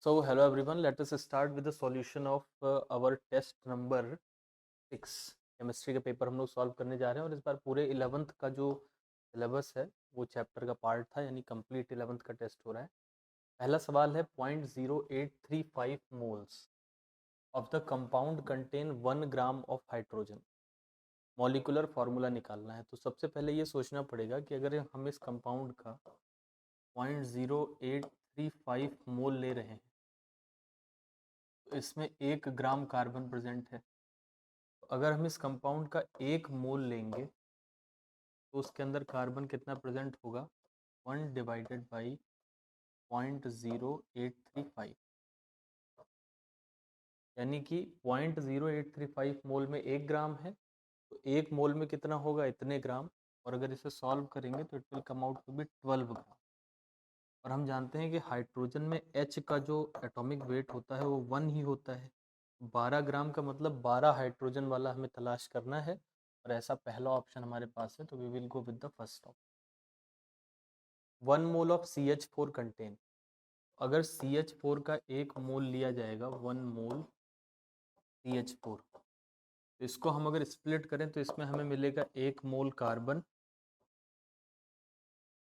So hello everyone, let us start with the solution of our test number 6। Chemistry के paper हम लोग solve करने जा रहे हैं और इस बार पूरे 11th का जो सिलेबस है वो चैप्टर का पार्ट था, यानी कंप्लीट 11th का टेस्ट हो रहा है। पहला सवाल है 0.0835 moles of the compound contain 1 gram of hydrogen. Molecular formula निकालना है। तो सबसे पहले ये सोचना पड़ेगा कि अगर हम इस कंपाउंड का 0.0835 मोल ले रहे हैं तो इसमें 1 ग्राम कार्बन प्रेजेंट है। तो अगर हम इस कंपाउंड का 1 मोल लेंगे तो उसके अंदर कार्बन कितना प्रेजेंट होगा, 1 डिवाइडेड बाई 0.0835, यानी कि 0.0835 मोल में 1 ग्राम है तो 1 मोल में कितना होगा, इतने ग्राम। और अगर इसे सॉल्व करेंगे तो it will come out to be 12 gram. और हम जानते हैं कि हाइड्रोजन में H का जो एटॉमिक वेट होता है वो 1 ही होता है। 12 ग्राम का मतलब 12 हाइड्रोजन वाला हमें तलाश करना है और ऐसा पहला ऑप्शन हमारे पास है, तो we will go with the first option. 1 mole of CH4 contain, अगर CH4 का 1 मोल लिया जाएगा, 1 मोल CH4, तो इसको हम अगर स्प्लिट करें तो इसमें हमें मिलेगा 1 मोल कार्बन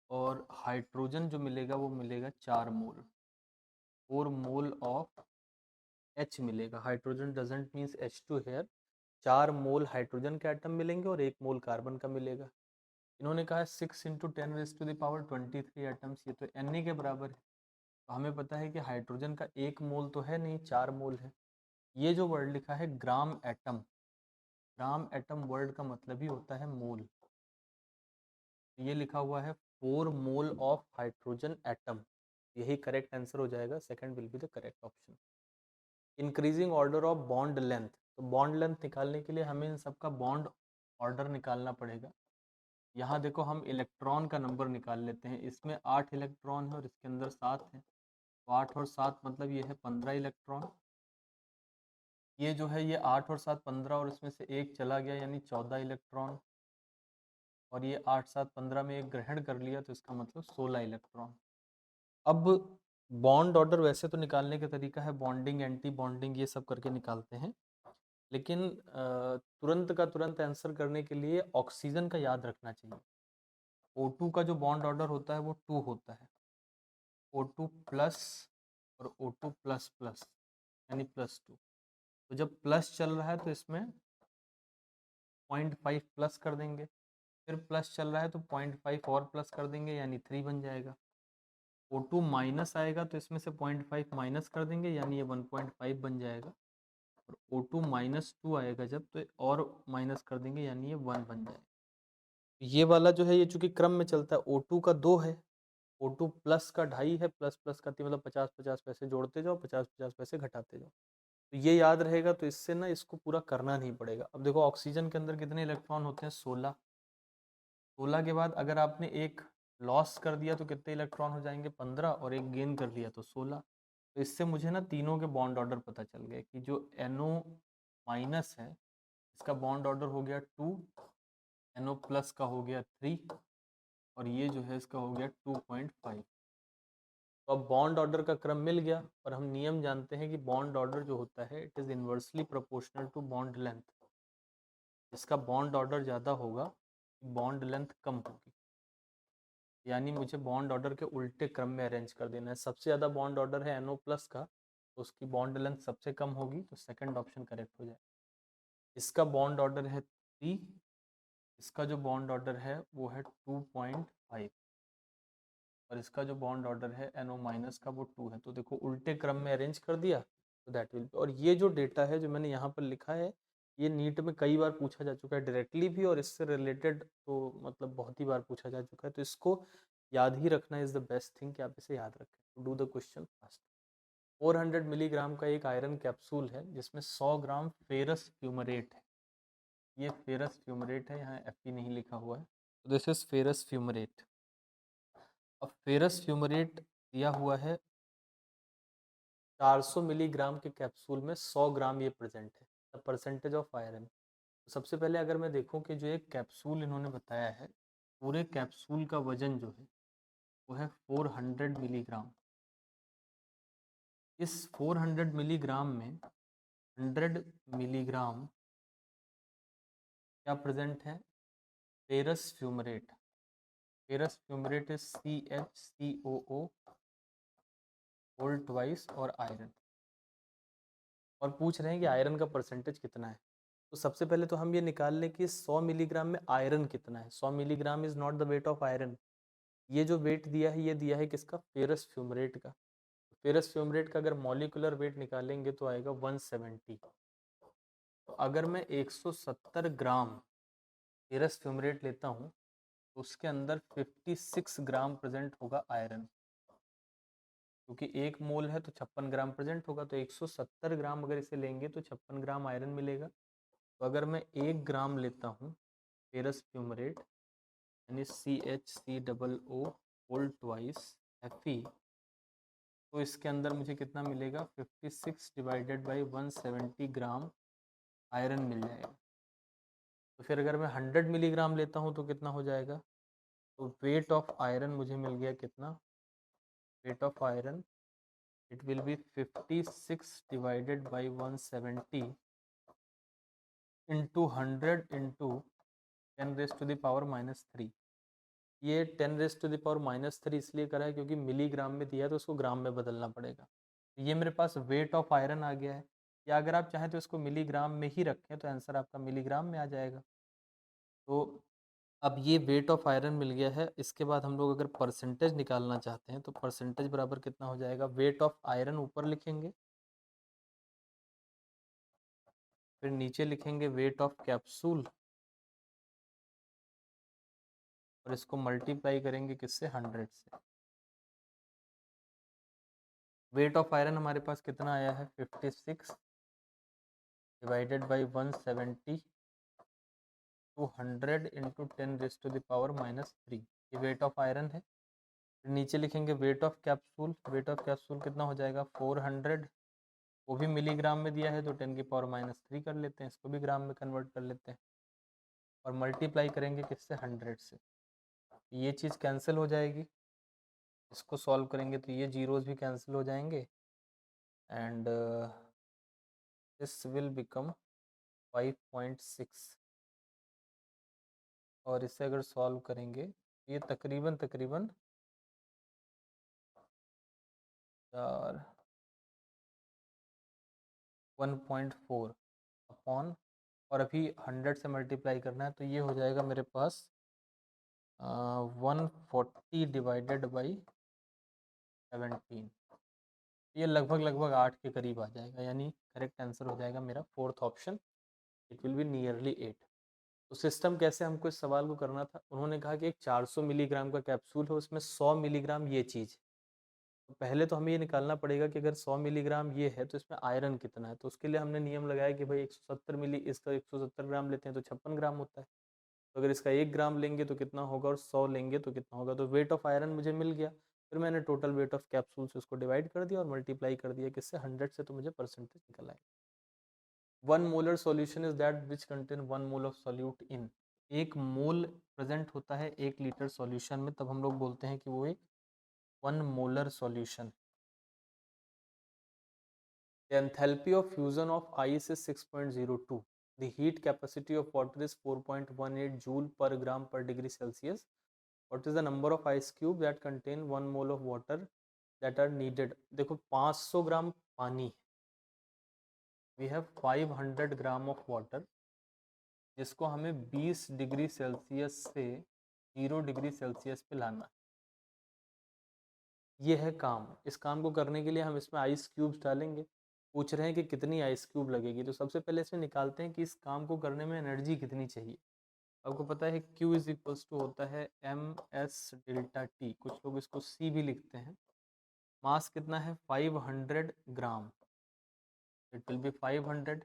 और हाइड्रोजन जो मिलेगा वो मिलेगा 4 मोल, 4 मोल ऑफ H मिलेगा। Hydrogen doesn't mean H2 here. 4 mole hydrogen के एटम मिलेंगे और 1 मोल कार्बन का मिलेगा। इन्होंने कहा है 6 इंटू 10⁻23 एटम्स, ये तो Na के बराबर है। तो हमें पता है कि हाइड्रोजन का 1 मोल तो है नहीं, 4 मोल है। ये जो वर्ड लिखा है gram atom, gram atom word का मतलब ही होता है मोल। ये लिखा हुआ है 4 मोल ऑफ हाइड्रोजन एटम, यही करेक्ट आंसर हो जाएगा। Second will be the correct option. Increasing order of bond length, तो बॉन्ड लेंथ निकालने के लिए हमें इन सबका बॉन्ड ऑर्डर निकालना पड़ेगा। यहाँ देखो हम इलेक्ट्रॉन का नंबर निकाल लेते हैं। इसमें 8 इलेक्ट्रॉन है और इसके अंदर 7 है, तो 8 और 7 मतलब ये है 15 इलेक्ट्रॉन। ये जो है ये 8 और 7 15 और इसमें से एक चला गया यानी 14 इलेक्ट्रॉन। और ये 8 7 15 में एक ग्रहण कर लिया तो इसका मतलब 16 इलेक्ट्रॉन। अब बॉन्ड ऑर्डर वैसे तो निकालने का तरीका है बॉन्डिंग, एंटी बॉन्डिंग, ये सब करके निकालते हैं, लेकिन तुरंत का तुरंत आंसर करने के लिए ऑक्सीजन का याद रखना चाहिए। O2 का जो बॉन्ड ऑर्डर होता है वो 2 होता है, O2 प्लस और O2 प्लस प्लस यानी +2। तो जब प्लस चल रहा है तो इसमें 0.5 प्लस कर देंगे, फिर प्लस चल रहा है तो 0.5 और प्लस कर देंगे यानी 3 बन जाएगा। O2 माइनस आएगा तो इसमें से 0.5 माइनस कर देंगे यानी ये 1.5 बन जाएगा। और O2 -2 आएगा जब, तो और माइनस कर देंगे यानी ये 1 बन जाएगा। ये वाला जो है ये चूंकि क्रम में चलता है, O2 का 2 है, O2 प्लस का 2.5 है, प्लस प्लस का 3 मतलब 50-50 पैसे जोड़ते जाओ, 50-50 पैसे घटाते जाओ। तो ये याद रहेगा, तो इससे ना इसको पूरा करना नहीं पड़ेगा। अब देखो ऑक्सीजन के अंदर कितने इलेक्ट्रॉन होते हैं, 16। 16 के बाद अगर आपने एक लॉस कर दिया तो कितने इलेक्ट्रॉन हो जाएंगे, 15, और एक गेन कर लिया तो 16। तो इससे मुझे ना तीनों के बॉन्ड ऑर्डर पता चल गए कि जो NO माइनस है इसका बॉन्ड ऑर्डर हो गया 2, NO प्लस का हो गया 3 और ये जो है इसका हो गया 2.5। तो अब बॉन्ड ऑर्डर का क्रम मिल गया और हम नियम जानते हैं कि बॉन्ड ऑर्डर जो होता है it is inversely proportional to bond length. इसका बॉन्ड ऑर्डर ज़्यादा होगा, बॉन्ड लेंथ कम होगी, यानी मुझे बॉन्ड ऑर्डर के उल्टे क्रम में अरेंज कर देना है। सबसे ज़्यादा बॉन्ड ऑर्डर है NO प्लस का, तो उसकी बॉन्ड लेंथ सबसे कम होगी, तो सेकंड ऑप्शन करेक्ट हो जाए। इसका बॉन्ड ऑर्डर है 3, इसका जो बॉन्ड ऑर्डर है वो है 2.5 और इसका जो बॉन्ड ऑर्डर है NO माइनस का वो 2 है। तो देखो उल्टे क्रम में अरेंज कर दिया तो दैट विल। और ये जो डेटा है जो मैंने यहाँ पर लिखा है ये नीट में कई बार पूछा जा चुका है डायरेक्टली भी, और इससे रिलेटेड तो मतलब बहुत ही बार पूछा जा चुका है। तो इसको याद ही रखना इज़ द बेस्ट थिंग कि आप इसे याद रखें। तो do the question fast. 400 milligram का एक आयरन कैप्सूल है जिसमें 100 ग्राम फेरस फ्यूमरेट है। ये फेरस फ्यूमरेट है, यहाँ Fe नहीं लिखा हुआ है, तो दिस इज फेरस फ्यूमरेट। अब फेरस फ्यूमरेट दिया हुआ है 400 मिलीग्राम के कैप्सूल में 100 ग्राम ये प्रेजेंट है, द परसेंटेज ऑफ आयरन। तो सबसे पहले अगर मैं देखूं कि जो एक कैप्सूल इन्होंने बताया है, पूरे कैप्सूल का वजन जो है वो है 400 मिलीग्राम। इस 400 मिलीग्राम में 100 मिलीग्राम क्या प्रेजेंट है? Ferrous fumarate. Ferrous fumarate is CHCOO whole twice और आयरन। और पूछ रहे हैं कि आयरन का परसेंटेज कितना है। तो सबसे पहले तो हम ये निकाल लें कि 100 मिलीग्राम में आयरन कितना है। 100 milligram is not the wait of iron. ये जो वेट दिया है ये दिया है किसका? फेरस फ्यूमरेट का। फेरस फ्यूमरेट का अगर मॉलिक्यूलर वेट निकालेंगे तो आएगा 170। तो अगर मैं 170 ग्राम फेरस फ्यूमरेट लेता हूँ तो उसके अंदर 56 ग्राम प्रेजेंट होगा आयरन, क्योंकि 1 मोल है तो 56 ग्राम प्रेजेंट होगा। तो 170 ग्राम अगर इसे लेंगे तो 56 ग्राम आयरन मिलेगा। तो अगर मैं 1 ग्राम लेता हूँ फेरस फ्यूमरेट यानी CHCOO होल ट्वाइस Fe, तो इसके अंदर मुझे कितना मिलेगा? 56 डिवाइडेड बाई 170 ग्राम आयरन मिल जाएगा। तो फिर अगर मैं 100 मिलीग्राम लेता हूँ तो कितना हो जाएगा? तो वेट ऑफ आयरन मुझे मिल गया कितना? Wait of iron it will be 56 divided by 170 into 100 into 10 raised to the power -3। ये 10 raised to the power -3 इसलिए करा है क्योंकि मिलीग्राम में दिया है तो उसको ग्राम में बदलना पड़ेगा। ये मेरे पास वेट ऑफ आयरन आ गया है। या अगर आप चाहें तो इसको मिलीग्राम में ही रखें तो आंसर आपका मिलीग्राम में आ जाएगा। तो अब ये वेट ऑफ आयरन मिल गया है। इसके बाद हम लोग अगर परसेंटेज निकालना चाहते हैं तो परसेंटेज बराबर कितना हो जाएगा? वेट ऑफ आयरन ऊपर लिखेंगे, फिर नीचे लिखेंगे वेट ऑफ कैप्सूल और इसको मल्टीप्लाई करेंगे किससे? 100 से। वेट ऑफ आयरन हमारे पास कितना आया है? 56 divided by 170 to 100 into 10 raise to the power -3। ये वेट ऑफ आयरन है। फिर नीचे लिखेंगे weight of capsule. Weight of capsule कितना हो जाएगा? 400। वो भी मिलीग्राम में दिया है तो 10 की पावर -3 कर लेते हैं, इसको भी ग्राम में कन्वर्ट कर लेते हैं और मल्टीप्लाई करेंगे किससे? 100 से। ये चीज़ कैंसिल हो जाएगी। इसको सॉल्व करेंगे तो ये जीरोज भी कैंसिल हो जाएंगे एंड दिस विल बिकम 5.6। और इसे अगर सॉल्व करेंगे ये तकरीबन 1.4 अपॉन, और अभी 100 से मल्टीप्लाई करना है तो ये हो जाएगा मेरे पास 140 डिवाइडेड बाई 17। ये लगभग 8 के करीब आ जाएगा, यानी करेक्ट आंसर हो जाएगा मेरा fourth option, it will be nearly 8। तो सिस्टम कैसे हमको इस सवाल को करना था? उन्होंने कहा कि एक 400 मिलीग्राम का कैप्सूल है, उसमें 100 मिलीग्राम ये चीज़। तो पहले तो हमें ये निकालना पड़ेगा कि अगर 100 मिलीग्राम ये है तो इसमें आयरन कितना है। तो उसके लिए हमने नियम लगाया कि भाई 170 मिली, इसका 170 ग्राम लेते हैं तो 56 ग्राम होता है। तो अगर इसका 1 ग्राम लेंगे तो कितना होगा और 100 लेंगे तो कितना होगा। तो वेट ऑफ आयरन मुझे मिल गया। फिर मैंने टोटल वेट ऑफ कैप्सूल से उसको डिवाइड कर दिया और मल्टीप्लाई कर दिया किससे? 100 से। तो मुझे परसेंटेज निकल आया। 1 molar solution is that which contain 1 mole of solute in. 1 mole present होता है 1 लीटर सॉल्यूशन में, तब हम लोग बोलते हैं कि वो एक 1 molar solution. The enthalpy of fusion of ice is 6.02. The heat capacity of water is 4.18 joule per gram per degree Celsius. What is the number of ice cube that contain 1 mole of water that are needed? देखो 500 ग्राम पानी, we have 500 gram of water, जिसको हमें 20 degree Celsius से 0 degree Celsius पे लाना है। ये है काम। इस काम को करने के लिए हम इसमें आइस क्यूब्स डालेंगे। पूछ रहे हैं कि कितनी आइस क्यूब लगेगी। तो सबसे पहले इसमें निकालते हैं कि इस काम को करने में एनर्जी कितनी चाहिए। आपको पता है Q इज इक्वल्स टू होता है MS डेल्टा T, कुछ लोग इसको C भी लिखते हैं। मास कितना है? 500 gram, it will be 500।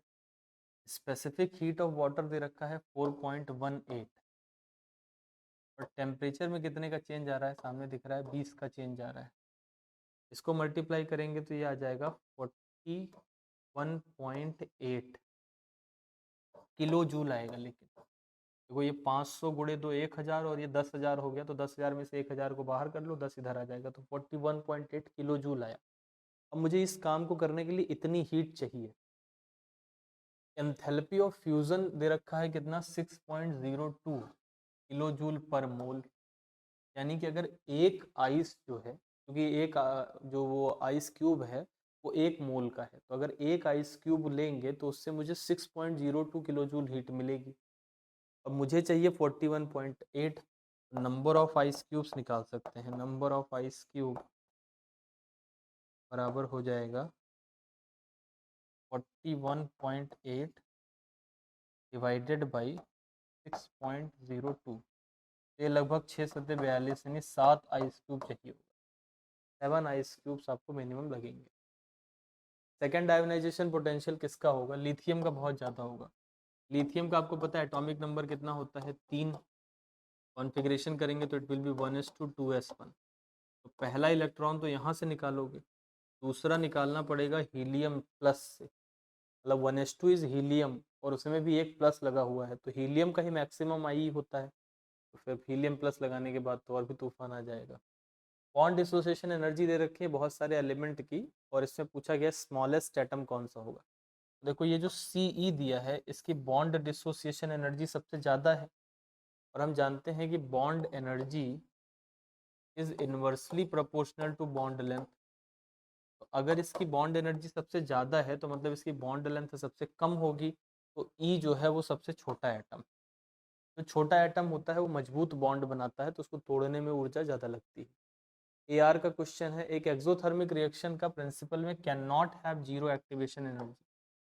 Specific heat of water दे रखा है 4.18 और टेम्परेचर में कितने का चेंज आ रहा है? सामने दिख रहा है 20 का चेंज आ रहा है। इसको मल्टीप्लाई करेंगे तो ये आ जाएगा 41.8 किलो जूल आएगा। लेकिन देखो ये 500 गुणे 2 1000 और ये 10,000 हो गया, तो 10,000 में से 1000 को बाहर कर लो, 10 इधर आ जाएगा, तो 41.8 किलो जूल आया। अब मुझे इस काम को करने के लिए इतनी हीट चाहिए। एंथैल्पी ऑफ फ्यूजन दे रखा है कितना, 6.02 किलो जूल पर मोल। यानी कि अगर एक आइस जो है, क्योंकि एक जो वो आइस क्यूब है वो 1 मोल का है, तो अगर एक आइस क्यूब लेंगे तो उससे मुझे 6.02 किलो जूल हीट मिलेगी। अब मुझे चाहिए 41.8। नंबर ऑफ आइस क्यूब्स निकाल सकते हैं। नंबर ऑफ आइस क्यूब बराबर हो जाएगा 41.8 डिवाइडेड बाई 6.02। ये लगभग 6 × 7 = 42, यानी 7 आइस क्यूब चाहिए होगा। 7 आइस क्यूब्स आपको मिनिमम लगेंगे। सेकेंड आयोनाइजेशन पोटेंशियल किसका होगा, लिथियम का बहुत ज़्यादा होगा। लिथियम का आपको पता है एटॉमिक नंबर कितना होता है, 3। कॉन्फ़िगरेशन करेंगे तो इट विल बी 1:2s1। तो पहला इलेक्ट्रॉन तो यहाँ से निकालोगे, दूसरा निकालना पड़ेगा हीलियम प्लस से, मतलब 1s2 इज हीलियम और उसमें भी एक प्लस लगा हुआ है, तो हीलियम का ही मैक्सिमम आई होता है, तो फिर हीलियम प्लस लगाने के बाद तो और भी तूफान आ जाएगा। बॉन्ड डिसोसिएशन एनर्जी दे रखी है बहुत सारे एलिमेंट की, और इसमें पूछा गया स्मॉलेस्ट एटम कौन सा होगा। देखो ये जो Ce दिया है इसकी बॉन्ड डिसोसिएशन एनर्जी सबसे ज़्यादा है, और हम जानते हैं कि bond energy is inversely proportional to bond length. तो अगर इसकी बॉन्ड एनर्जी सबसे ज़्यादा है तो मतलब इसकी बॉन्ड लेंथ सबसे कम होगी, तो ई जो है वो सबसे छोटा एटम। जो छोटा एटम होता है वो मजबूत बॉन्ड बनाता है, तो उसको तोड़ने में ऊर्जा ज़्यादा लगती है। AR का क्वेश्चन है, एक एक्सोथर्मिक रिएक्शन का प्रिंसिपल में can not have zero activation energy.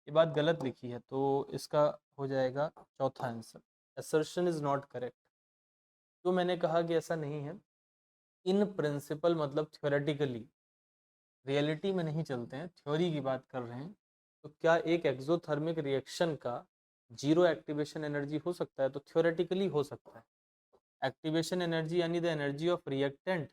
ये बात गलत लिखी है, तो इसका हो जाएगा चौथा answer, assertion is not correct. तो मैंने कहा कि ऐसा नहीं है, इन प्रिंसिपल मतलब थ्योरेटिकली, रियलिटी में नहीं चलते हैं, थ्योरी की बात कर रहे हैं। तो क्या एक एक्सोथर्मिक रिएक्शन का जीरो एक्टिवेशन एनर्जी हो सकता है, तो थ्योरेटिकली हो सकता है। एक्टिवेशन एनर्जी यानी the energy of reactant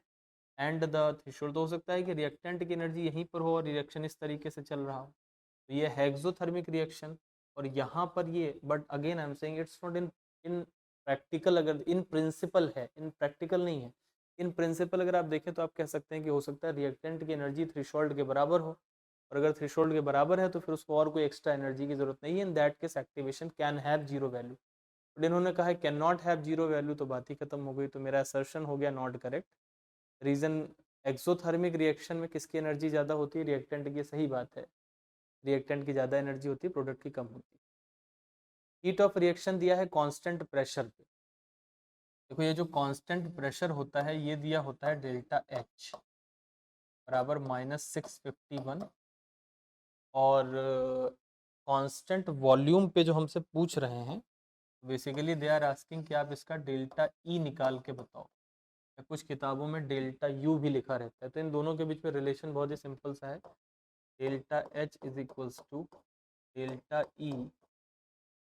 and the threshold, तो हो सकता है कि रिएक्टेंट की एनर्जी यहीं पर हो और रिएक्शन इस तरीके से चल रहा हो, तो ये है एक्सोथर्मिक रिएक्शन। और यहाँ पर ये, but again I am saying it's not in in practical, अगर इन प्रिंसिपल है, इन प्रैक्टिकल नहीं है। इन प्रिंसिपल अगर आप देखें तो आप कह सकते हैं कि हो सकता है रिएक्टेंट की एनर्जी थ्रेशोल्ड के बराबर हो, और अगर थ्रेशोल्ड के बराबर है तो फिर उसको और कोई एक्स्ट्रा एनर्जी की जरूरत नहीं है। In that case activation can have zero value. But इन्होंने कहा है can not have zero value, तो बात ही खत्म हो गई, तो मेरा असर्शन हो गया not correct. Reason, exothermic reaction में किसकी एनर्जी ज़्यादा होती है, रिएक्टेंट की, सही बात है, रिएक्टेंट की ज़्यादा एनर्जी होती है, प्रोडक्ट की कम होती है। हीट ऑफ रिएक्शन दिया है कांस्टेंट प्रेशर पे। देखो ये जो कांस्टेंट प्रेशर होता है ये दिया होता है डेल्टा एच बराबर -651, और कांस्टेंट वॉल्यूम पे जो हमसे पूछ रहे हैं, बेसिकली दे आर आस्किंग कि आप इसका डेल्टा ई निकाल के बताओ। कुछ किताबों में डेल्टा यू भी लिखा रहता है, तो इन दोनों के बीच में रिलेशन बहुत ही सिंपल सा है, delta H is equals to delta E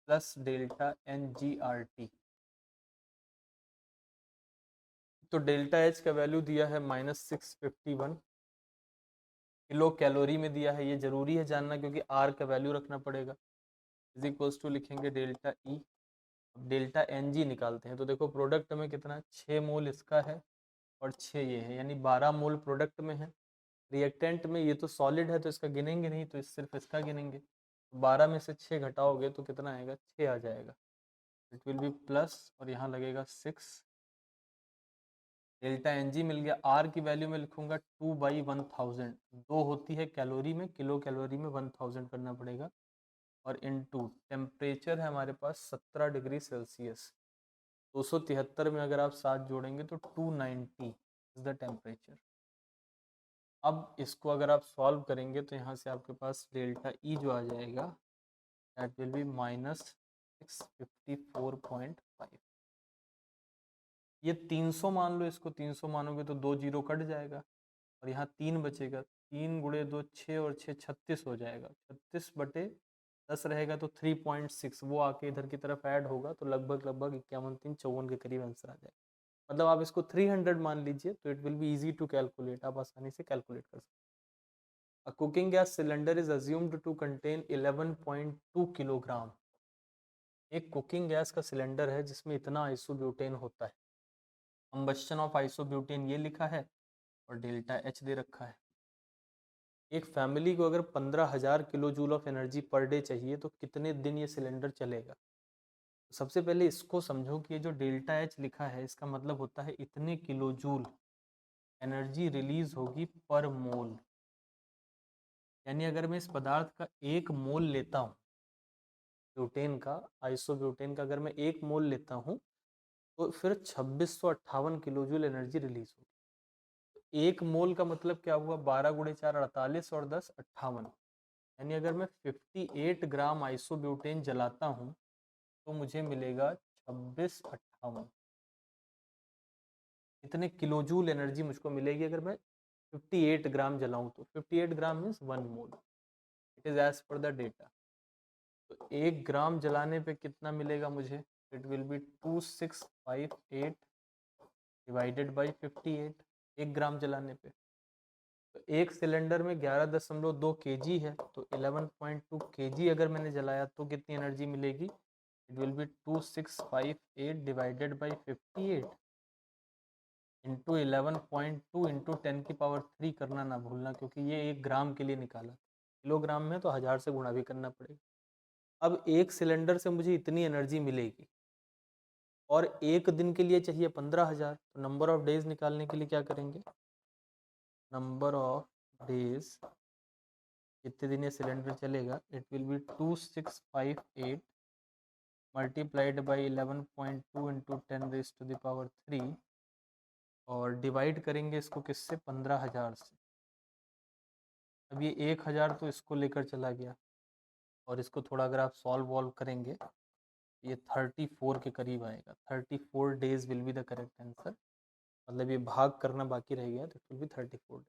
plus delta n g R T. तो डेल्टा एच का वैल्यू दिया है -651, किलो कैलोरी में दिया है, ये जरूरी है जानना क्योंकि आर का वैल्यू रखना पड़ेगा। इज इक्वल्स टू लिखेंगे डेल्टा ई, अब डेल्टा एन जी निकालते हैं। तो देखो प्रोडक्ट में कितना, 6 मोल इसका है और 6 ये है, यानी 12 मोल प्रोडक्ट में है। रिएक्टेंट में ये तो सॉलिड है तो इसका गिनेंगे नहीं, तो सिर्फ इसका गिनेंगे। 12 में से 6 घटाओगे तो कितना आएगा, 6 आ जाएगा। इट विल बी प्लस, और यहाँ लगेगा 6। डेल्टा एन जी मिल गया। आर की वैल्यू में लिखूंगा 2/1000, 2 होती है कैलोरी में, किलो कैलोरी में 1000 करना पड़ेगा, और इनटू टेम्परेचर है हमारे पास 17 डिग्री सेल्सियस। 273 में अगर आप 7 जोड़ेंगे तो 290 इज द टेम्परेचर। अब इसको अगर आप सॉल्व करेंगे तो यहाँ से आपके पास डेल्टा ई जो आ जाएगा दैट विल बी -654.5। ये 300 मान लो, इसको 300 मानोगे तो 2 जीरो कट जाएगा, और यहाँ 3 बचेगा, 3 गुणे 2 6 और 6 36 हो जाएगा, 36/10 रहेगा, तो 3.6 वो आके इधर की तरफ ऐड होगा, तो लगभग लगभग 51 3 54 के करीब आंसर आ जाएगा। मतलब आप इसको 300 मान लीजिए, तो it will be easy to calculate, आप आसानी से कैलकुलेट कर सकते हैं। A cooking gas cylinder is assumed to contain 11.2 kilogram. एक कुकिंग गैस का सिलेंडर है जिसमें इतना आइसोब्यूटेन होता है। कंबस्शन ऑफ आइसोब्यूटेन ये लिखा है और डेल्टा एच दे रखा है। एक फैमिली को अगर 15,000 kilo joule of energy per day चाहिए तो कितने दिन ये सिलेंडर चलेगा। सबसे पहले इसको समझो कि ये जो डेल्टा एच लिखा है इसका मतलब होता है इतने किलो जूल एनर्जी रिलीज होगी पर मोल। यानी अगर मैं इस पदार्थ का 1 मोल लेता हूँ, ब्यूटेन का, आइसोब्यूटेन का अगर मैं 1 मोल लेता हूँ तो फिर 2658 किलो जूल एनर्जी रिलीज होगी। 1 मोल का मतलब क्या हुआ, 12 गुणे 4 48 और 10 58। यानी अगर मैं 58 ग्राम आइसोब्यूटेन जलाता हूँ तो मुझे मिलेगा 2658। इतने किलो जूल एनर्जी मुझको मिलेगी अगर मैं 58 ग्राम जलाऊं तो 58 gram means 1 mole. It is as per the data. तो 1 ग्राम जलाने पे कितना मिलेगा मुझे, it will be 2658 divided by 58। 1 gram जलाने पे तो एक सिलेंडर में 11.2 kg है, तो 11.2 kg अगर मैंने जलाया तो कितनी एनर्जी मिलेगी, it will be 2658 divided by 58 into 11.2 into 10⁻³ करना ना भूलना, क्योंकि ये 1 ग्राम के लिए निकाला। किलोग्राम में तो 1000 से गुणा भी करना पड़ेगा। अब एक सिलेंडर से मुझे इतनी एनर्जी मिलेगी और एक दिन के लिए चाहिए 15,000, तो नंबर ऑफ डेज निकालने के लिए क्या करेंगे, नंबर ऑफ डेज, कितने दिन ये सिलेंडर चलेगा, it will be 2658 multiplied by 11.2 into 10⁻³ और डिवाइड करेंगे इसको किससे, 15,000 से। अब ये 1000 तो इसको लेकर चला गया और इसको थोड़ा अगर आप सॉल्व वॉल्व करेंगे ये 34 के करीब आएगा। 34 days will be the correct answer. मतलब ये भाग करना बाकी रह गया तो it will be 34 days.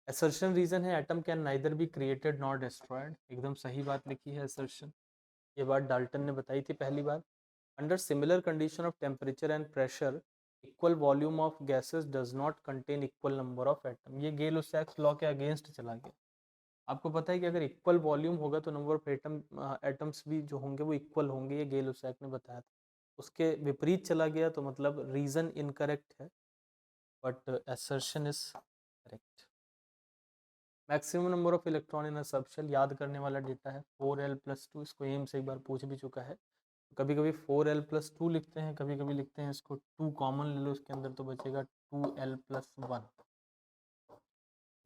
Assertion reason है atom can neither be created not destroyed. एकदम सही बात लिखी है असर्शन। ये बात डाल्टन ने बताई थी पहली बार। Under similar condition of temperature and pressure equal volume of gases does not contain equal number of atom. ये गेल-लुसाक्स लॉ के अगेंस्ट चला गया। आपको पता है कि अगर इक्वल वॉल्यूम होगा तो नंबर ऑफ एटम्स भी जो होंगे वो इक्वल होंगे, ये गेल-लुसाक ने बताया था। उसके विपरीत चला गया तो मतलब रीजन इनकरेक्ट है, but assertion is correct. Maximum number of electron in a subshell, याद करने वाला डेटा है 4l+2। इसको एम से एक बार पूछ भी चुका है। कभी कभी 4l+2 लिखते हैं, कभी कभी लिखते हैं इसको 2 कॉमन ले लो इसके अंदर तो बचेगा 2l+1।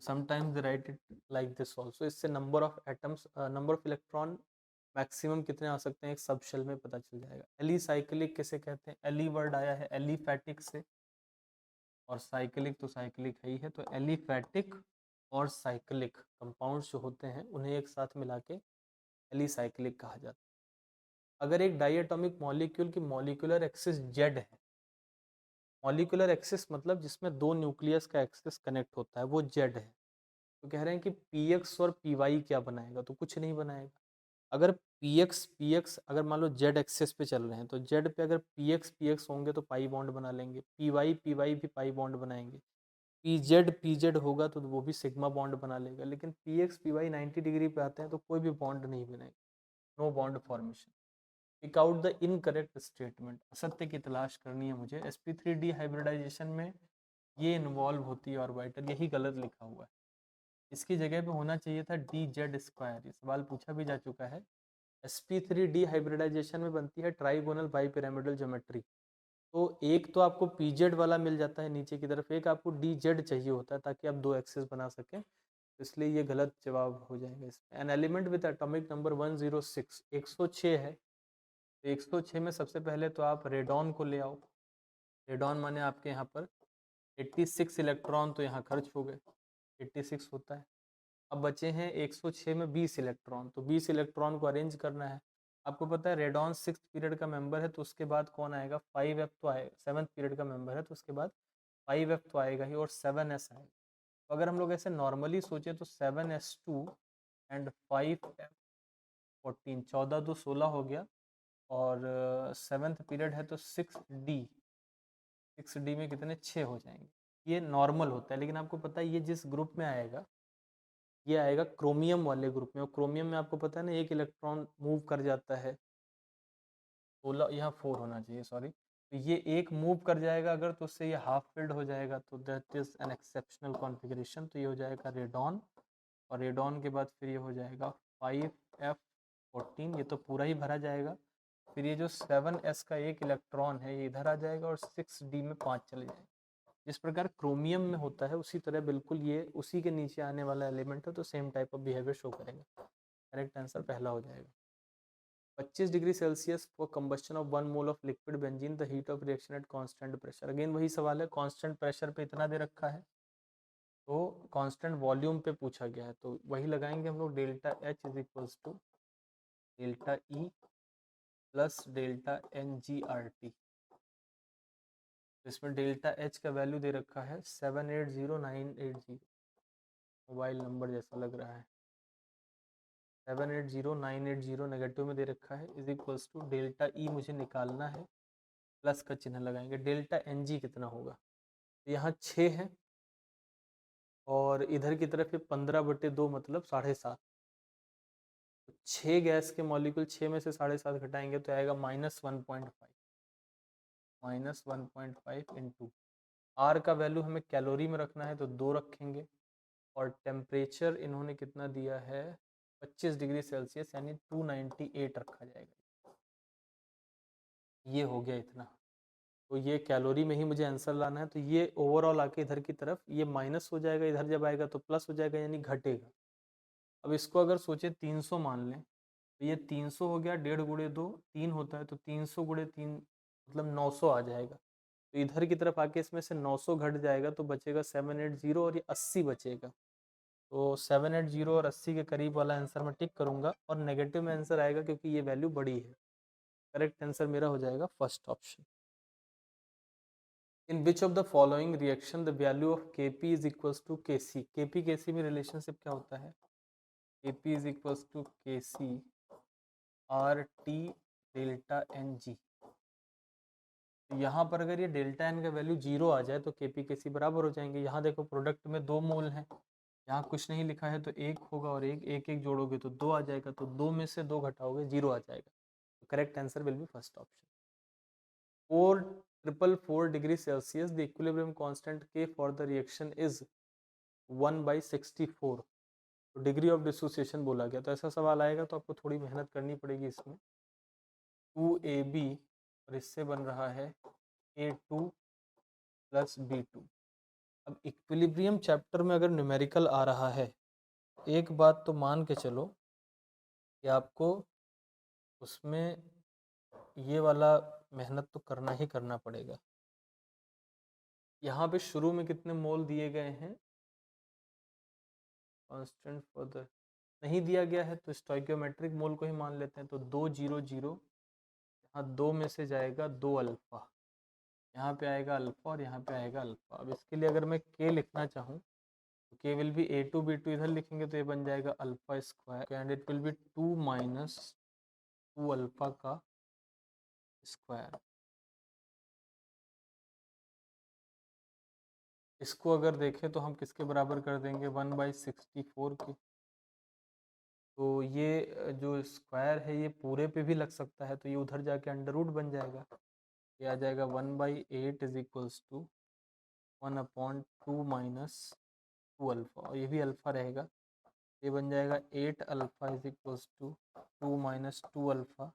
Sometimes write it like this also. इससे number of atoms, number of electron maximum कितने आ सकते हैं एक सब शेल में पता चल जाएगा। एली साइक्लिक किसे कहते हैं, एली वर्ड आया है एलिफैटिक से, और साइक्लिक तो साइक्लिक है ही है, तो एलिफैटिक और साइक्लिक कंपाउंड्स जो होते हैं उन्हें एक साथ मिला के एलिसाइक्लिक कहा जाता है। अगर एक डाइएटॉमिक मॉलिक्यूल की मॉलिक्यूलर एक्सिस जेड है, मॉलिक्यूलर एक्सिस मतलब जिसमें दो न्यूक्लियस का एक्सिस कनेक्ट होता है वो जेड है, तो कह रहे हैं कि पीएक्स और पीवाई क्या बनाएगा, तो कुछ नहीं बनाएगा। अगर पीएक्स पीएक्स अगर मान लो जेड एक्सिस पे चल रहे हैं तो जेड पे अगर पीएक्स पीएक्स होंगे तो पाई बॉन्ड बना लेंगे, पीवाई पीवाई भी पाई बॉन्ड बनाएंगे, पीजेड पीजेड होगा तो वो भी सिग्मा बॉन्ड बना लेगा। लेकिन पीएक्स पीवाई 90 डिग्री पे आते हैं तो कोई भी बॉन्ड नहीं बनेगा, no bond formation. Pick out the incorrect statement, असत्य की तलाश करनी है मुझे। sp3d हाइब्रिडाइजेशन में ये इन्वॉल्व होती है ऑर्बिटल, यही गलत लिखा हुआ है। इसकी जगह पे होना चाहिए था dz²। ये सवाल पूछा भी जा चुका है। sp3d हाइब्रिडाइजेशन में बनती है ट्राइगोनल बाईपिरामिडल ज्योमेट्री। तो एक तो आपको pz वाला मिल जाता है नीचे की तरफ, एक आपको dz चाहिए होता है ताकि आप दो एक्सेस बना सकें, इसलिए ये गलत जवाब हो जाएगा इसमें। An element with atomic number 106, 106 है, तो 106 में सबसे पहले तो आप रेडॉन को ले आओ। रेडॉन माने आपके यहाँ पर 86 इलेक्ट्रॉन तो यहाँ खर्च हो गए, 86 होता है। अब बचे हैं 106 में 20 इलेक्ट्रॉन, तो 20 इलेक्ट्रॉन को अरेंज करना है। आपको पता है रेडॉन 6th पीरियड का मेंबर है, तो उसके बाद कौन आएगा, 5f तो आएगा। 7th पीरियड का मेंबर है तो उसके बाद 5f तो आएगा ही और 7s आएगा। तो अगर हम लोग ऐसे नॉर्मली सोचे तो 7s2 एंड 5f14, 14 तो 16 हो गया, और 7th पीरियड है तो 6d, 6d में कितने 6 हो जाएंगे। ये नॉर्मल होता है, लेकिन आपको पता है ये जिस ग्रुप में आएगा ये आएगा क्रोमियम वाले ग्रुप में, और क्रोमियम में आपको पता है ना एक इलेक्ट्रॉन मूव कर जाता है, 16 यहाँ 4 होना चाहिए सॉरी, तो तो ये एक मूव कर जाएगा अगर, तो उससे ये हाफ फिल्ड हो जाएगा, तो that is an exceptional configuration. तो ये हो जाएगा रेडॉन, और रेडॉन के बाद फिर ये हो जाएगा 5f14, ये तो पूरा ही भरा जाएगा। फिर ये जो 7s का एक इलेक्ट्रॉन है ये इधर आ जाएगा और 6d में 5 चले जाएंगे। जिस प्रकार क्रोमियम में होता है उसी तरह बिल्कुल ये उसी के नीचे आने वाला एलिमेंट है, तो same type of behaviour show करेंगे। करेक्ट आंसर पहला हो जाएगा। 25 degree Celsius for combustion of 1 mole of liquid benzene, the heat of reaction at constant pressure. Again वही सवाल है, कांस्टेंट प्रेशर पे इतना दे रखा है, तो कांस्टेंट वॉल्यूम पे पूछा गया है, तो वही लगाएंगे हम लोग, delta H is equals to delta E plus delta n g R T. इसमें डेल्टा एच का वैल्यू दे रखा है 780980, मोबाइल नंबर जैसा लग रहा है, 780980 नेगेटिव में दे रखा है, is equals to delta E मुझे निकालना है, प्लस का चिन्ह लगाएंगे। डेल्टा एन जी कितना होगा, तो यहाँ 6 है और इधर की तरफ 15/2 मतलब 7.5। 6 गैस के मॉलिक्यूल, 6 में से 7.5 घटाएंगे तो आएगा -1.5, -1.5 इंटू आर का वैल्यू हमें कैलोरी में रखना है तो 2 रखेंगे, और टेम्परेचर इन्होंने कितना दिया है 25 डिग्री सेल्सियस यानी 298 रखा जाएगा। ये हो गया इतना, तो ये कैलोरी में ही मुझे आंसर लाना है, तो ये ओवरऑल आके इधर की तरफ ये माइनस हो जाएगा, इधर जब आएगा तो प्लस हो जाएगा यानी घटेगा। अब इसको अगर सोचे 300 मान लें, तो ये 300 हो गया, 1.5 गुणे 2 3 होता है, तो 300 गुणे 3 मतलब 900 आ जाएगा। तो इधर की तरफ आके इसमें से 900 घट जाएगा तो बचेगा 780 और ये 80 बचेगा। तो 780 और 80 के करीब वाला आंसर मैं टिक करूंगा, और नेगेटिव में आंसर आएगा क्योंकि ये वैल्यू बड़ी है। करेक्ट आंसर मेरा हो जाएगा first option. In which of the following reaction the value of Kp is equals to Kc। Kp Kc में रिलेशनशिप क्या होता है, Kp is equals to Kc R T delta n g. यहाँ पर अगर ये डेल्टा एन का value 0 आ जाए तो Kp Kc बराबर हो जाएंगे। यहाँ देखो प्रोडक्ट में 2 मोल हैं, यहाँ कुछ नहीं लिखा है तो 1 होगा, और एक जोड़ोगे तो 2 आ जाएगा, तो 2 में से 2 घटाओगे 0 आ जाएगा। तो correct answer will be first option. 444 degree Celsius the equilibrium constant K for the reaction is 1/64। तो डिग्री ऑफ डिसोसिएशन बोला गया, तो ऐसा सवाल आएगा तो आपको थोड़ी मेहनत करनी पड़ेगी इसमें। 2AB और इससे बन रहा है A2 प्लस B2। अब इक्विलिब्रियम चैप्टर में अगर न्यूमेरिकल आ रहा है, एक बात तो मान के चलो कि आपको उसमें ये वाला मेहनत तो करना ही करना पड़ेगा। यहाँ पे शुरू में कितने मोल दिए गए हैं, कांस्टेंट फॉर द नहीं दिया गया है तो स्टोइकियोमेट्रिक मोल को ही मान लेते हैं, तो 200, यहाँ 2 में से जाएगा 2 अल्फा, यहाँ पे आएगा अल्फा और यहाँ पे आएगा अल्फा। अब इसके लिए अगर मैं K लिखना चाहूँ तो K will be A2 B2, इधर लिखेंगे तो ये बन जाएगा alpha square and it will B 2 minus 2 alpha का स्क्वायर। इसको अगर देखें तो हम किसके बराबर कर देंगे 1/64 के, तो ये जो स्क्वायर है ये पूरे पे भी लग सकता है, तो ये उधर जाके अंडर रूट बन जाएगा, ये आ जाएगा 1/8 is equals to 1/2 minus 2 alpha, और ये भी अल्फा रहेगा, ये बन जाएगा 8 alpha is equals to 2 minus 2 alpha.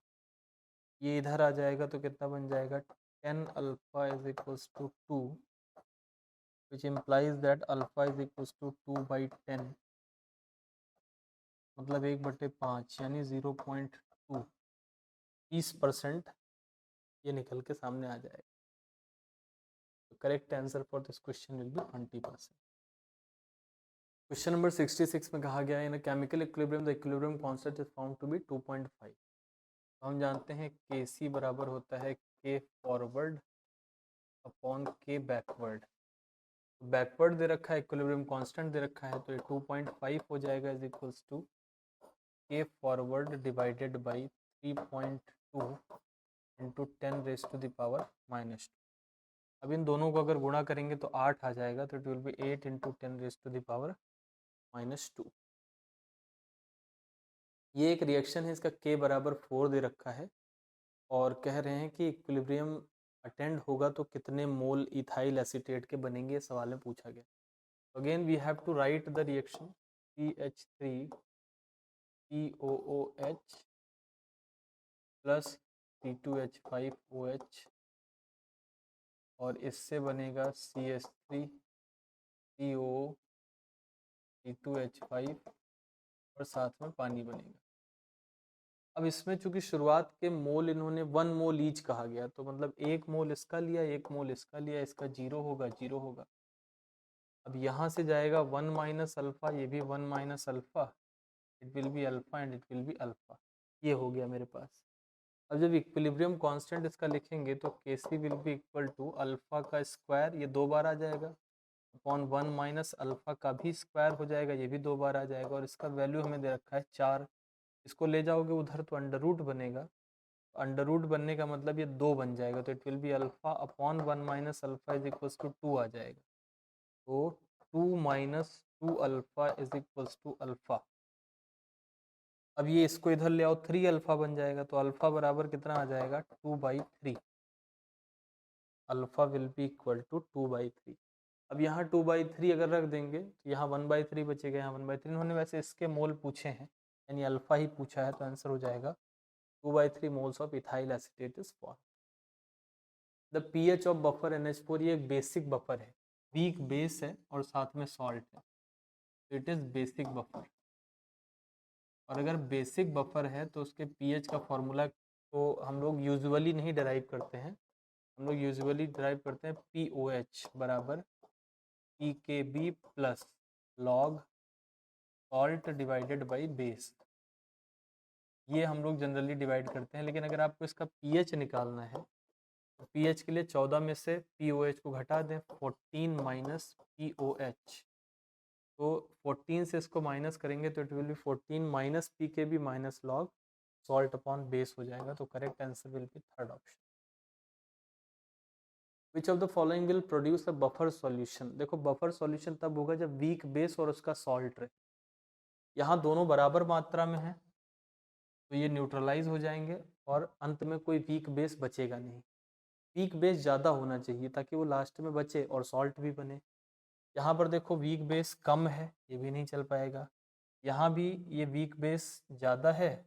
ये इधर आ जाएगा तो कितना बन जाएगा 10 alpha is equals to 2, which implies that alpha is equals to 2/10, मतलब 1/5 यानी 0.2, 30% ये निकल के सामने आ जाएगा। तो correct answer for this question will be 20%। Question number 66 में कहा गया है in a chemical equilibrium the equilibrium constant is found to be 2.5। तो हम जानते हैं Kc बराबर होता है K forward upon K backward. Backward दे रखा है, इक्विलिब्रियम कांस्टेंट दे रखा है, तो ये 2.5 हो जाएगा is equals to K forward divided by 3.2 into 10⁻⁻²। अब इन दोनों को अगर गुणा करेंगे तो 8 आ जाएगा, तो इट विल बी 8 इंटू 10⁻²। ये एक रिएक्शन है, इसका K बराबर 4 दे रखा है, और कह रहे हैं कि इक्विलिब्रियम अटेंड होगा तो कितने मोल इथाइल एसीटेट के बनेंगे, ये सवाल में पूछा गया। Again we have to write the reaction CH3POOH plus C2H5OH और इससे बनेगा CH3PO C2H5 और साथ में पानी बनेगा। अब इसमें चूंकि शुरुआत के मोल इन्होंने 1 मोल ईच कहा गया, तो मतलब 1 मोल इसका लिया 1 मोल इसका लिया, इसका 0 होगा 0 होगा। अब यहाँ से जाएगा 1 माइनस अल्फा, ये भी 1 minus alpha, it will be alpha and it will be alpha. ये हो गया मेरे पास। अब जब इक्विलिब्रियम कांस्टेंट इसका लिखेंगे तो Kc will be equal to alpha का स्क्वायर, ये 2 बार आ जाएगा, अपॉन 1 माइनस अल्फा का भी स्क्वायर हो जाएगा, ये भी 2 बार आ जाएगा, और इसका वैल्यू हमें दे रखा है 4। इसको ले जाओगे उधर तो अंडर रूट बनेगा, अंडर रूट बनने का मतलब ये 2 बन जाएगा, तो it will be alpha upon 1 minus alpha is equals to 2 आ जाएगा। तो 2 minus 2 alpha is equals to alpha. अब ये इसको इधर ले आओ, 3 अल्फा बन जाएगा, तो अल्फा बराबर कितना आ जाएगा 2/3। Alpha will be equal to 2/3। अब यहाँ 2/3 अगर रख देंगे तो यहाँ 1/3 बचेगा, यहाँ 1/3। इन्होंने वैसे इसके मोल पूछे हैं, यानी अल्फा ही पूछा है, तो आंसर हो जाएगा 2/3 moles of ethyl acetate is form. The pH of buffer NH4, ये एक बेसिक बफर है, वीक बेस है और साथ में सॉल्ट है, इट इज बेसिक बफर। और अगर बेसिक बफर है तो उसके पीएच का फॉर्मूला तो हम लोग यूजुअली नहीं डराइव करते हैं, हम लोग यूजुअली डराइव करते हैं POH बराबर PKB plus log salt divided by base. ये हम लोग जनरली डिवाइड करते हैं, लेकिन अगर आपको इसका पीएच निकालना है तो पीएच के लिए 14 में से POH को घटा दें, 14 माइनस POH, तो 14 से इसको माइनस करेंगे तो it will B 14 minus PKB minus log salt upon base हो जाएगा। तो correct answer will be third option. Which of the following will produce a buffer solution. देखो बफर सॉल्यूशन तब होगा जब वीक बेस और उसका सॉल्ट रहे। यहाँ दोनों बराबर मात्रा में है तो ये न्यूट्रलाइज हो जाएंगे और अंत में कोई वीक बेस बचेगा नहीं। वीक बेस ज़्यादा होना चाहिए ताकि वो लास्ट में बचे और सॉल्ट भी बने। यहाँ पर देखो वीक बेस कम है, ये भी नहीं चल पाएगा। यहाँ भी ये वीक बेस ज़्यादा है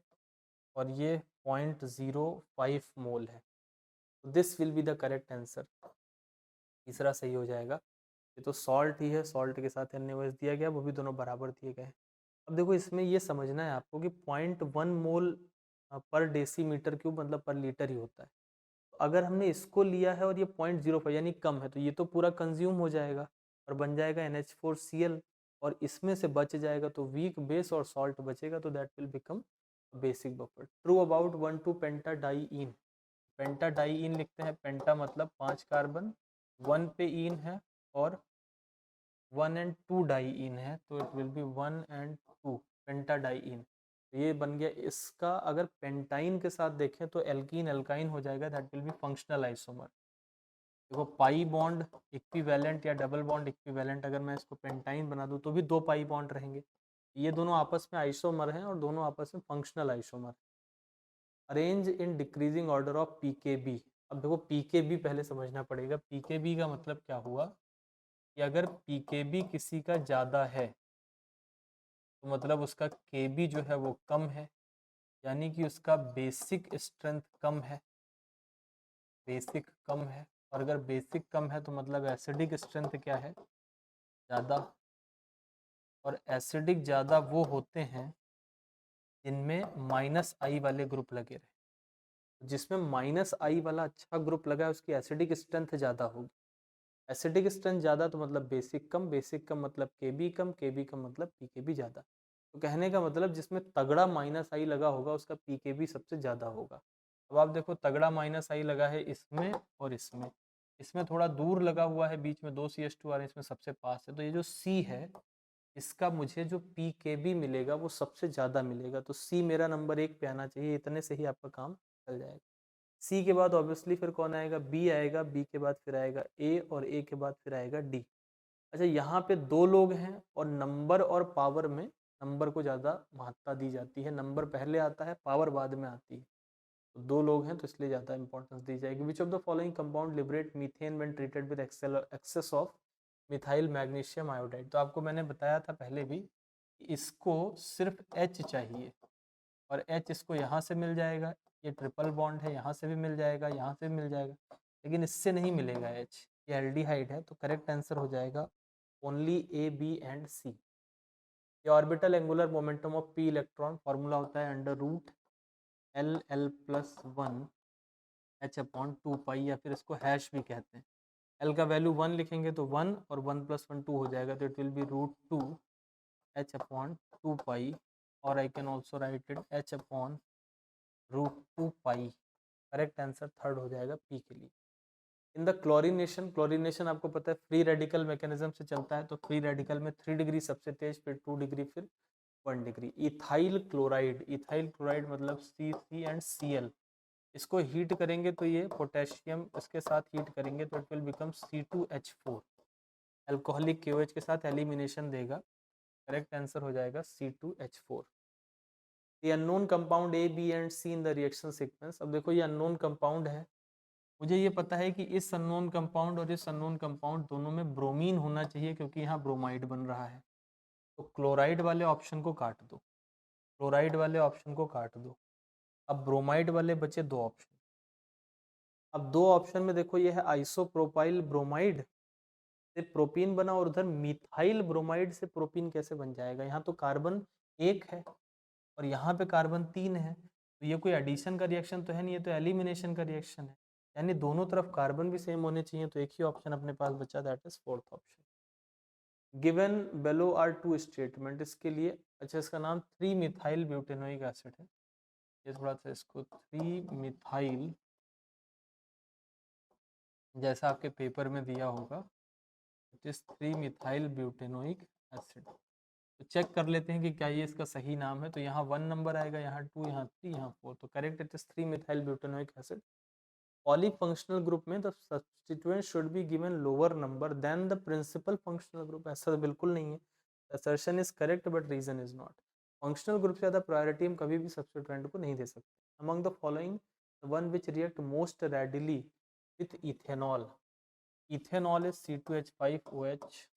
और ये 0.05 मोल है, तो this will be the correct answer. तीसरा सही हो जाएगा। ये तो सॉल्ट ही है, सॉल्ट के साथ NaOH दिया गया, वो भी दोनों बराबर दिए गए हैं। अब देखो इसमें ये समझना है आपको कि 0.1 मोल पर डेसीमीटर क्यूब मतलब पर लीटर ही होता है। अगर हमने इसको लिया है और ये 0.05 यानी कम है, तो ये तो पूरा कंज्यूम हो जाएगा और बन जाएगा NH4Cl, और इसमें से बच जाएगा तो वीक बेस और सॉल्ट बचेगा, तो that will become basic buffer. True about 1,2 पेंटाडाइईन। पेंटाडाइईन लिखते हैं, पेंटा मतलब 5 कार्बन, 1 पे ईन है और 1 and 2 डाइईन है, तो इट विल बी 1 and 2 पेंटाडाइईन। ये बन गया। इसका अगर पेंटाइन के साथ देखें तो एल्कीन एल्काइन हो जाएगा, that will be functional isomer. देखो पाई बॉन्ड इक्विवेलेंट या डबल बॉन्ड इक्विवेलेंट, अगर मैं इसको पेंटाइन बना दूं तो भी 2 पाई बॉन्ड रहेंगे। ये दोनों आपस में आइसोमर हैं और दोनों आपस में functional isomer. Arrange in decreasing order of PKB। अब देखो PKB पहले समझना पड़ेगा। PKB का मतलब क्या हुआ कि अगर PKB किसी का ज़्यादा है तो मतलब उसका KB जो है वो कम है, यानी कि उसका बेसिक स्ट्रेंथ कम है, बेसिक कम है। और अगर बेसिक कम है तो मतलब एसिडिक स्ट्रेंथ क्या है, ज़्यादा। और एसिडिक ज़्यादा वो होते हैं जिनमें -I वाले ग्रुप लगे रहे। जिसमें -I वाला अच्छा ग्रुप लगा है उसकी एसिडिक स्ट्रेंथ ज़्यादा होगी। एसिडिक स्ट्रेंथ ज़्यादा तो मतलब बेसिक कम, बेसिक कम मतलब KB कम, KB कम मतलब PKB ज़्यादा। तो कहने का मतलब जिसमें तगड़ा -I लगा होगा उसका PKB सबसे ज़्यादा होगा। अब आप देखो तगड़ा -I लगा है इसमें और इसमें, इसमें थोड़ा दूर लगा हुआ है, बीच में 2 CH2 आ रहे हैं, इसमें सबसे पास है। तो ये जो C है इसका मुझे जो PKB मिलेगा वो सबसे ज़्यादा मिलेगा, तो C मेरा नंबर 1 पे आना चाहिए। इतने से ही आपका काम चल जाएगा। C के बाद ऑब्वियसली फिर कौन आएगा, B आएगा, B के बाद फिर आएगा A और A के बाद फिर आएगा D। अच्छा यहाँ पे 2 लोग हैं और नंबर और पावर में नंबर को ज़्यादा महत्ता दी जाती है। नंबर पहले आता है, पावर बाद में आती है। तो 2 लोग हैं तो इसलिए ज़्यादा इंपॉर्टेंस दी जाएगी। Which of the following compound liberate methane when treated with excess of methyl magnesium iodide. तो आपको मैंने बताया था पहले भी, इसको सिर्फ H चाहिए और H इसको यहाँ से मिल जाएगा, ये ट्रिपल बॉन्ड है, यहाँ से भी मिल जाएगा, यहाँ से भी मिल जाएगा, लेकिन इससे नहीं मिलेगा H, ये एल्डिहाइड है। तो करेक्ट आंसर हो जाएगा only A, B and C। ये orbital angular momentum of p electron formula होता है अंडर रूट L+1 H/2 या फिर इसको हैश भी कहते हैं। L का वैल्यू 1 लिखेंगे तो 1 और 1 + 1 2 हो जाएगा, तो इट विल बी √2 H/2 और I can also right it H/√2 correct answer third हो जाएगा P के लिए। इन द क्लोरीनेशन, क्लोरीनेशन आपको पता है फ्री रेडिकल मैकेनिज्म से चलता है, तो फ्री रेडिकल में 3 डिग्री सबसे तेज, फिर 2 डिग्री, फिर 1 degree. Ethyl chloride, ethyl chloride मतलब CC एंड Cl, इसको हीट करेंगे तो ये पोटेशियम इसके साथ हीट करेंगे तो it will become C2H4, alcoholic KOH के साथ एलिमिनेशन देगा, करेक्ट आंसर हो जाएगा C2H4। ये unknown compound A, B and C in the reaction sequence. अब देखो ये अननोन कंपाउंड है, मुझे ये पता है कि इस अननोन कंपाउंड और इस अननोन कंपाउंड दोनों में ब्रोमीन होना चाहिए क्योंकि यहाँ ब्रोमाइड बन रहा है। तो क्लोराइड वाले ऑप्शन को काट दो, क्लोराइड वाले ऑप्शन को काट दो। अब ब्रोमाइड वाले बचे 2 ऑप्शन। अब 2 ऑप्शन में देखो ये है आइसोप्रोपाइल ब्रोमाइड से प्रोपीन बना और उधर मिथाइल ब्रोमाइड से प्रोपीन कैसे बन जाएगा। यहाँ तो कार्बन 1 है और यहाँ पे कार्बन 3 है, तो ये कोई एडिशन का रिएक्शन तो है नहीं, ये तो एलिमिनेशन का रिएक्शन है, यानी दोनों तरफ कार्बन भी सेम होने चाहिए। तो एक ही ऑप्शन अपने पास बचा, that is 4th option. Given below are 2 statement, इसके लिए अच्छा इसका नाम 3 मिथाइल ब्यूटेनोइक एसिड है, ये थोड़ा सा इसको 3 मिथाइल जैसा आपके पेपर में दिया होगा, it is 3 methyl butanoic acid. तो चेक कर लेते हैं कि क्या ये इसका सही नाम है। तो यहाँ 1 नंबर आएगा, यहाँ 2, यहाँ 3, यहाँ 4, तो correct it is 3 methyl butanoic acid. Polyfunctional group में the substituent should be given lower number than the principal functional group, ऐसा तो बिल्कुल नहीं है। Assertion is correct but reason is not. Functional group से ज़्यादा प्रायोरिटी हम कभी भी सब्स्टिट्यूएंट को नहीं दे सकते। Among the following one which react most readily with ethanol, ethanol is C2H5OH,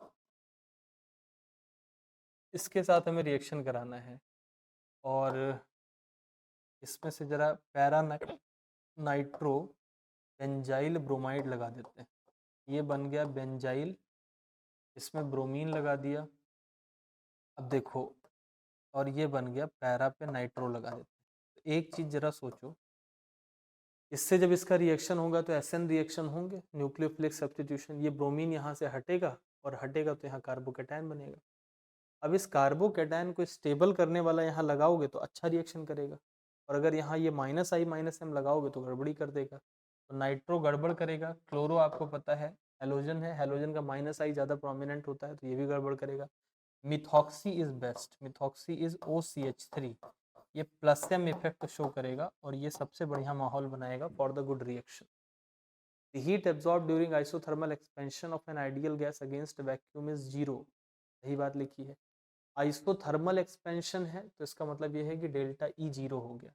इसके साथ हमें रिएक्शन कराना है और इसमें से ज़रा पैरा नाइट्रो बेंजाइल ब्रोमाइड लगा देते हैं। ये बन गया बेंजाइल, इसमें ब्रोमीन लगा दिया। अब देखो, और ये बन गया पैरा पे नाइट्रो लगा देते हैं। तो एक चीज़ ज़रा सोचो, इससे जब इसका रिएक्शन होगा तो SN रिएक्शन होंगे, न्यूक्लियोफिलिक सब्स्टिट्यूशन। ये ब्रोमीन यहाँ से हटेगा और हटेगा तो यहाँ कार्बोकेटायन बनेगा। अब इस कार्बोकेटायन को स्टेबल करने वाला यहाँ लगाओगे तो अच्छा रिएक्शन करेगा, और अगर यहाँ ये -I-M लगाओगे तो गड़बड़ी कर देगा। तो नाइट्रो गड़बड़ करेगा, क्लोरो आपको पता है हेलोजन है, हेलोजन का -I ज़्यादा प्रोमिनेंट होता है तो ये भी गड़बड़ करेगा। Methoxy is best, methoxy is OCH3, ये +M इफेक्ट शो करेगा और ये सबसे बढ़िया माहौल बनाएगा for the good reaction. The heat absorbed during isothermal expansion of an ideal gas against vacuum is 0, सही बात लिखी है। आइसोथर्मल एक्सपेंशन है तो इसका मतलब ये है कि डेल्टा E 0 हो गया,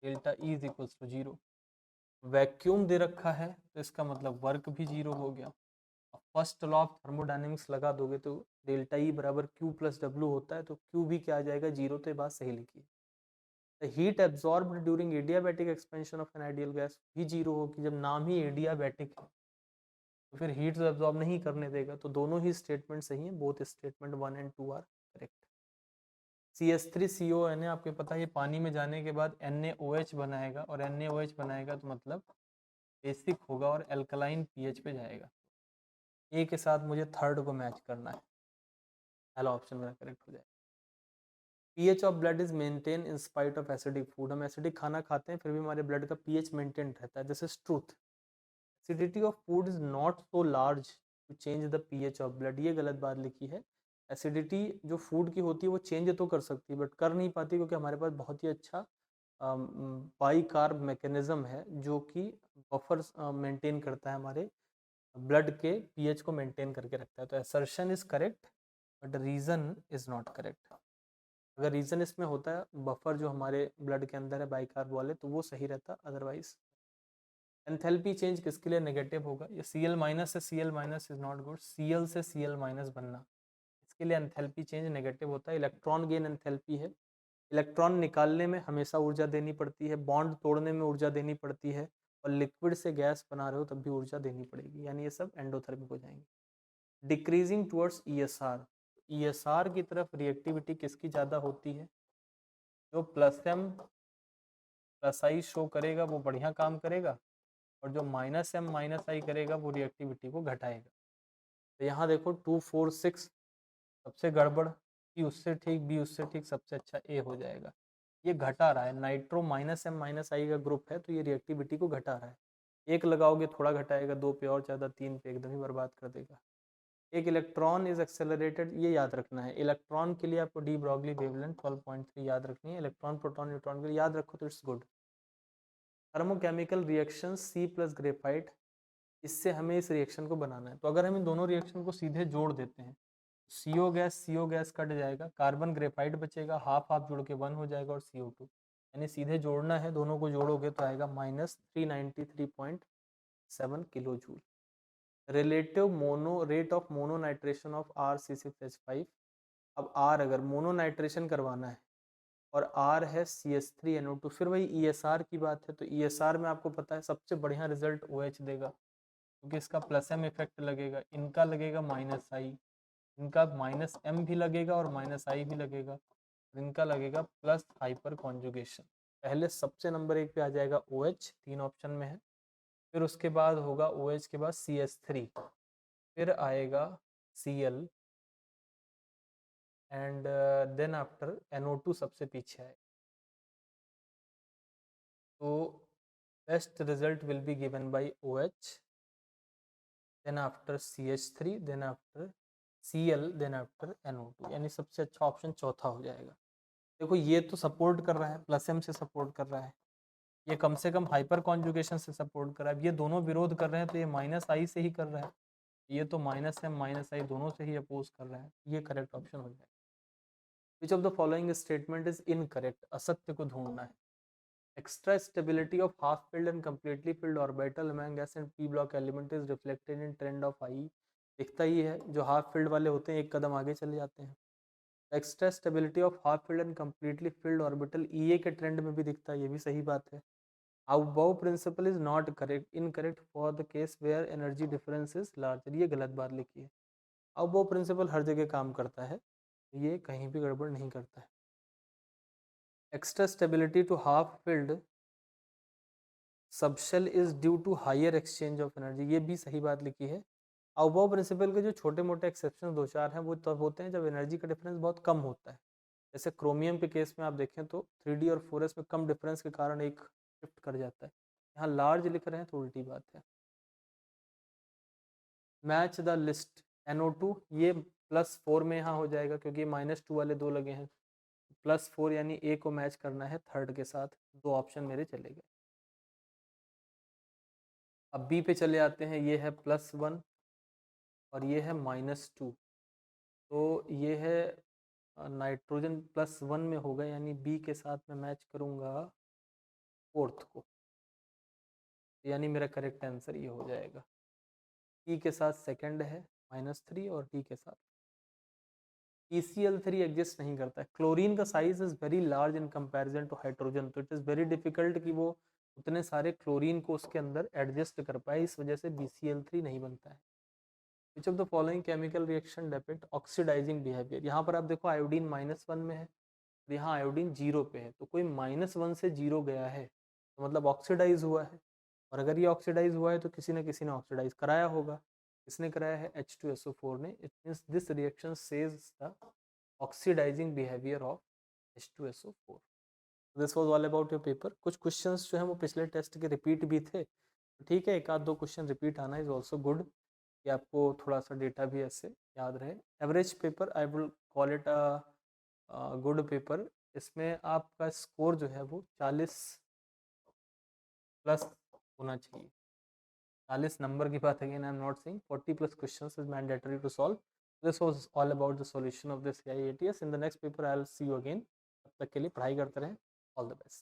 delta E is equals to 0। Vacuum दे रखा है तो इसका मतलब वर्क भी 0 हो गया। फर्स्ट लॉ ऑफ थर्मोडायनेमिक्स लगा दोगे तो डेल्टा E बराबर Q + W होता है, तो Q भी क्या आ जाएगा 0, तो ये बात सही लिखी है। The heat absorbed during adiabatic expansion of an ideal gas भी 0 होगी, जब नाम ही एडियाबैटिक है तो फिर हीट तो एब्जॉर्ब नहीं करने देगा। तो दोनों ही स्टेटमेंट सही हैं, both statement 1 and 2 are correct. CH3CON आपको पता है ये पानी में जाने के बाद NaOH बनाएगा, और NaOH बनाएगा तो मतलब बेसिक होगा और एल्कलाइन pH पे जाएगा। ए के साथ मुझे थर्ड को मैच करना है, पहला ऑप्शन मेरा करेक्ट हो जाएगा। pH of blood is maintain in spite of acidic food, हम एसिडिक खाना खाते हैं फिर भी हमारे ब्लड का pH मेंटेन रहता है, this is truth. Acidity of food is not so large to change the pH of blood, ये गलत बात लिखी है। एसिडिटी जो फूड की होती है वो चेंज तो कर सकती है बट कर नहीं पाती, क्योंकि हमारे पास बहुत ही अच्छा बाई कार्ब मैकेनिज्म है जो कि बफर मेंटेन करता है, हमारे ब्लड के pH को मेंटेन करके रखता है। तो assertion is correct but reason is not correct. अगर रीज़न इसमें होता है बफर जो हमारे ब्लड के अंदर है बाइकार्ब वाले, तो वो सही रहता, अदरवाइज एंथैल्पी चेंज किसके लिए नेगेटिव होगा, ये Cl माइनस से Cl minus is not good, Cl से Cl माइनस बनना, इसके लिए एंथैल्पी चेंज नेगेटिव होता है। इलेक्ट्रॉन गेन एंथैल्पी है, इलेक्ट्रॉन निकालने में हमेशा ऊर्जा देनी पड़ती है, बॉन्ड तोड़ने में ऊर्जा देनी पड़ती है, और लिक्विड से गैस बना रहे हो तब भी ऊर्जा देनी पड़ेगी, यानी ये सब एंडोथर्मिक हो जाएंगे। डिक्रीजिंग टुवर्ड्स ESR, ESR की तरफ रिएक्टिविटी किसकी ज़्यादा होती है, जो plus M plus I show करेगा वो बढ़िया काम करेगा, और जो माइनस एम माइनस आई करेगा वो रिएक्टिविटी को घटाएगा। तो यहाँ देखो 2 4 6 सबसे गड़बड़, सी उससे ठीक, बी उससे ठीक, सबसे अच्छा ए हो जाएगा। ये घटा रहा है, नाइट्रो माइनस एम माइनस आई का ग्रुप है, तो ये रिएक्टिविटी को घटा रहा है। एक लगाओगे थोड़ा घटाएगा, दो पे और ज़्यादा, तीन पे एकदम ही बर्बाद कर देगा। एक इलेक्ट्रॉन इज एक्सेलरेटेड, ये याद रखना है। इलेक्ट्रॉन के लिए आपको डी ब्रॉगली वेवलेंथ 12.3 याद रखनी है, इलेक्ट्रॉन प्रोटॉन न्यूट्रॉन के लिए याद रखो तो it's good. Thermochemical reaction C plus graphite, इससे हमें इस रिएक्शन को बनाना है। तो अगर हम इन दोनों रिएक्शन को सीधे जोड़ देते हैं, CO गैस कट जाएगा, कार्बन ग्रेफाइट बचेगा, हाफ हाफ जुड़ के 1 हो जाएगा, और CO2, यानी सीधे जोड़ना है, दोनों को जोड़ोगे तो आएगा -393.7 kilo joule. Relative mono rate of mono nitration of R(C6H5), अब R अगर मोनो नाइट्रेशन करवाना है और R है CH3NO2, फिर वही ESR की बात है, तो ESR में आपको पता है सबसे बढ़िया रिजल्ट OH देगा, क्योंकि इसका प्लस एम इफेक्ट लगेगा, इनका लगेगा माइनस आई, इनका माइनस एम भी लगेगा और माइनस आई भी लगेगा, इनका लगेगा प्लस हाइपर कॉन्जुगेशन। पहले सबसे नंबर 1 पे आ जाएगा OH, 3 ऑप्शन में है, फिर उसके बाद होगा OH के बाद CH3, फिर आएगा Cl, and then after NO2 सबसे पीछे आएगा। तो best result will be given by OH, then after CH3, then after Cl, then after NO2, यानी सबसे अच्छा ऑप्शन चौथा हो जाएगा। देखो ये तो सपोर्ट कर रहा है, प्लस एम से सपोर्ट कर रहा है, ये कम से कम हाइपर कॉन्जुगेशन से सपोर्ट कर रहा है, ये दोनों विरोध कर रहे हैं, तो ये माइनस आई से ही कर रहा है, ये तो माइनस एम माइनस आई दोनों से ही अपोज कर रहा है, ये करेक्ट ऑप्शन हो जाएगा। Which of the following statement is incorrect, असत्य को ढूंढना है। Extra stability of half filled and completely filled orbital among gas and p block element is reflected in trend of I, दिखता ही है, जो हाफ फिल्ड वाले होते हैं एक कदम आगे चले जाते हैं। Extra stability of half filled and completely filled orbital EA के ट्रेंड में भी दिखता है, ये भी सही बात है। Above principle is not correct, incorrect for the case where energy difference is larger, ये गलत बात लिखी है। अबाव प्रिंसिपल हर जगह काम करता है, ये कहीं भी गड़बड़ नहीं करता है। Extra stability to half filled subshell is due to higher exchange of energy, ये भी सही बात लिखी है। अबाव प्रिंसिपल के जो छोटे मोटे एक्सेप्शन दो चार हैं वो तब होते हैं जब एनर्जी का डिफरेंस बहुत कम होता है। जैसे क्रोमियम के केस में आप देखें तो 3D और 4s में कम डिफरेंस के कारण एक शिफ्ट कर जाता है, यहाँ लार्ज लिख रहे हैं तो उल्टी बात है। मैच द लिस्ट NO2, ये +4 में यहाँ हो जाएगा क्योंकि -2 वाले दो लगे हैं, +4 यानी A को मैच करना है थर्ड के साथ, दो ऑप्शन मेरे चले गए। अब B पे चले आते हैं, ये है +1 और ये है -2, तो ये है नाइट्रोजन +1 में होगा, यानी B के साथ मैं मैच करूँगा फोर्थ को, यानी मेरा करेक्ट आंसर ये हो जाएगा। E के साथ सेकंड है -3 और D के साथ ECl3 एग्जिस्ट नहीं करता है। क्लोरीन का size is very large in comparison to hydrogen, तो इट इज़ वेरी डिफिकल्ट कि वो उतने सारे क्लोरीन को उसके अंदर एडजस्ट कर पाए, इस वजह से BCl3 नहीं बनता है। Which of the following chemical reaction depict oxidizing behaviour, यहाँ पर आप देखो आयोडीन -1 में है, यहाँ आयोडीन 0 पे है, तो कोई -1 से 0 गया है तो मतलब ऑक्सीडाइज हुआ है, और अगर ये ऑक्सीडाइज हुआ है तो किसी न किसी ने ऑक्सीडाइज कराया होगा। किसने कराया है? H2SO4 ने। It means this reaction says the oxidizing behaviour of H2SO4। This was all about your paper. कुछ क्वेश्चंस जो है वो पिछले टेस्ट के रिपीट भी थे, ठीक है, एक आध दो क्वेश्चन रिपीट आना इज ऑल्सो गुड, कि आपको थोड़ा सा डेटा भी ऐसे याद रहे। Average paper I will call it a good paper. इसमें आपका स्कोर जो है वो 40 प्लस होना चाहिए। 40 नंबर की बात again I am not saying, 40 plus questions is mandatory to solve. This was all about the solution of this CIETS। In the next paper I will see you again. तब तक के लिए पढ़ाई करते रहें। All the best.